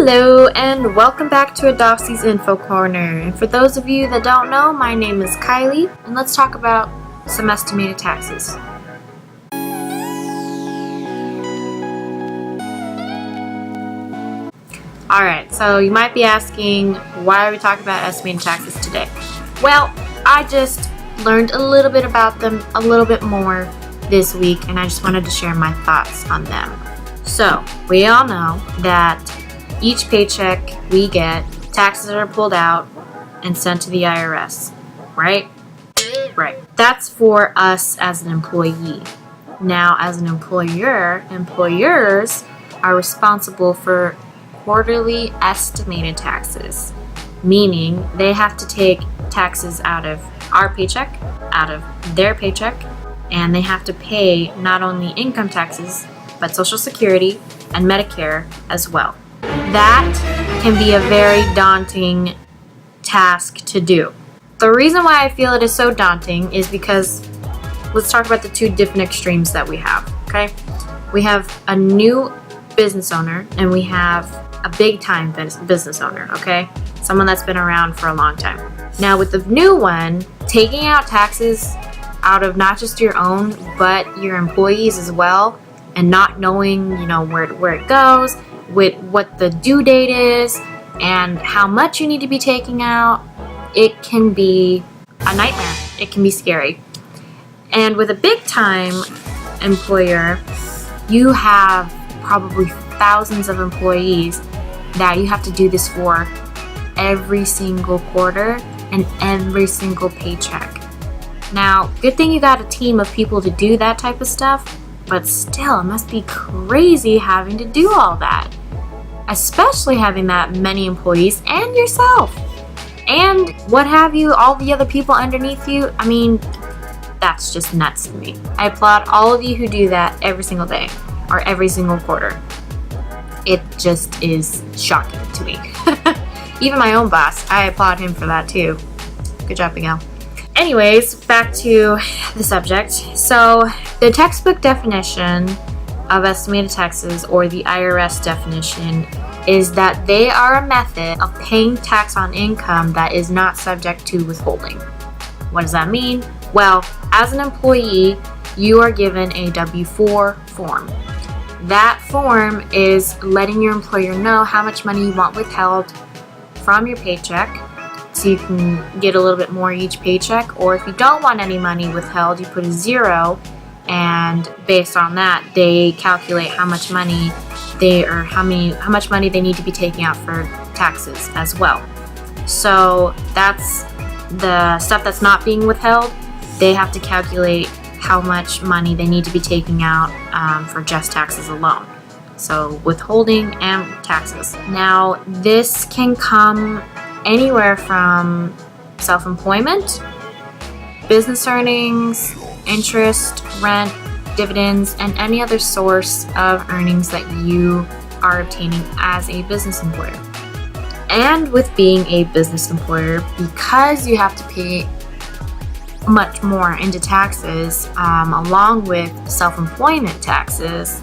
Hello and welcome back to ADACI Info Corner. And for those of you that don't know, my name is Kylie and let's talk about some estimated taxes. Alright, so you might be asking, why are we talking about estimated taxes today? Well, I just learned a little bit about them, a little bit more this week, and I just wanted to share my thoughts on them. So, we all know that each paycheck we get, taxes are pulled out and sent to the IRS, right? Right. That's for us as an employee. Now, as an employer, employers are responsible for quarterly estimated taxes, meaning they have to take taxes out of our paycheck, out of their paycheck, and they have to pay not only income taxes, but Social Security and Medicare as well. That can be a very daunting task to do. The reason why I feel it is so daunting is because let's talk about the two different extremes that we have, okay? We have a new business owner and we have a big time business owner, okay? Someone that's been around for a long time. Now with the new one, taking out taxes out of not just your own, but your employees as well, and not knowing, where it goes, with what the due date is, and how much you need to be taking out, it can be a nightmare. It can be scary. And with a big time employer, you have probably thousands of employees that you have to do this for every single quarter and every single paycheck. Now, good thing you got a team of people to do that type of stuff, but still, it must be crazy having to do all that. Especially having that many employees and yourself. And what have you, all the other people underneath you. I mean, that's just nuts to me. I applaud all of you who do that every single day or every single quarter. It just is shocking to me. Even my own boss, I applaud him for that too. Good job, Miguel. Anyways, back to the subject. So the textbook definition of estimated taxes, or the IRS definition, is that they are a method of paying tax on income that is not subject to withholding. What does that mean? Well, as an employee, you are given a W-4 form. That form is letting your employer know how much money you want withheld from your paycheck, so you can get a little bit more each paycheck, or if you don't want any money withheld, you put a 0, and based on that, they calculate how much money how much money they need to be taking out for taxes as well. So that's the stuff that's not being withheld. They have to calculate how much money they need to be taking out for just taxes alone. So withholding and taxes. Now this can come anywhere from self-employment, business earnings, interest, rent, dividends, and any other source of earnings that you are obtaining as a business employer. And with being a business employer, because you have to pay much more into taxes, along with self-employment taxes,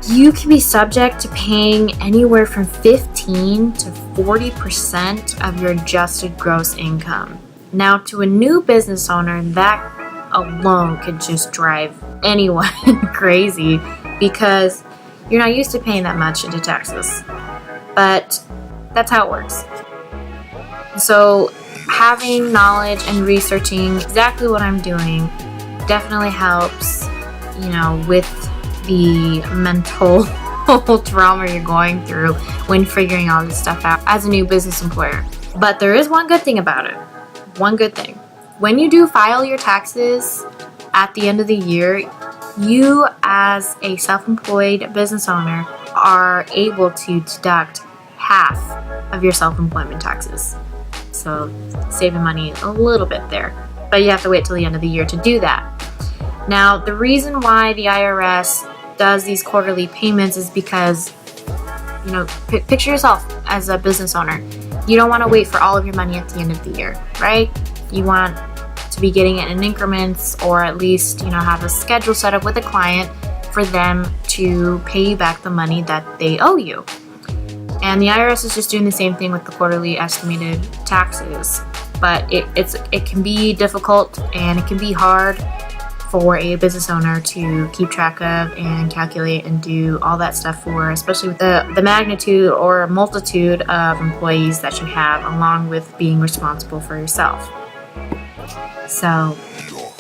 you can be subject to paying anywhere from 15 to 40% of your adjusted gross income. Now, to a new business owner, that alone could just drive anyone crazy because you're not used to paying that much into taxes. But that's how it works. So having knowledge and researching exactly what I'm doing definitely helps, with the mental trauma you're going through when figuring all this stuff out as a new business employer. But there is one good thing about it. One good thing. When you do file your taxes at the end of the year, you as a self-employed business owner are able to deduct half of your self-employment taxes. So saving money a little bit there. But you have to wait till the end of the year to do that. Now, the reason why the IRS does these quarterly payments is because, picture yourself as a business owner. You don't want to wait for all of your money at the end of the year, right? You want to be getting it in increments, or at least, have a schedule set up with a client for them to pay you back the money that they owe you. And the IRS is just doing the same thing with the quarterly estimated taxes. But it can be difficult and it can be hard for a business owner to keep track of and calculate and do all that stuff for, especially with the magnitude or multitude of employees that you have, along with being responsible for yourself. So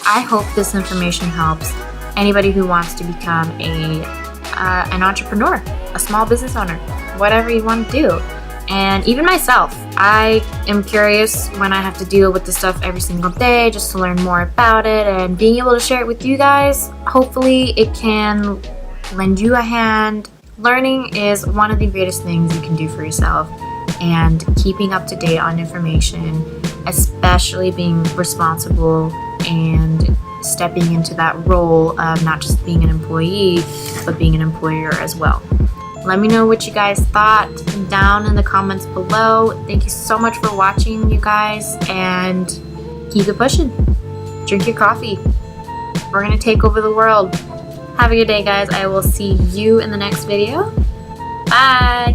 I hope this information helps anybody who wants to become an entrepreneur, a small business owner, whatever you want to do. And even myself, I am curious when I have to deal with this stuff every single day, just to learn more about it, and being able to share it with you guys. Hopefully it can lend you a hand. Learning is one of the greatest things you can do for yourself, and keeping up to date on information, especially being responsible and stepping into that role of not just being an employee, but being an employer as well. Let me know what you guys thought down in the comments below. Thank you so much for watching, you guys, and keep it pushing. Drink your coffee. We're gonna take over the world. Have a good day, guys. I will see you in the next video. Bye.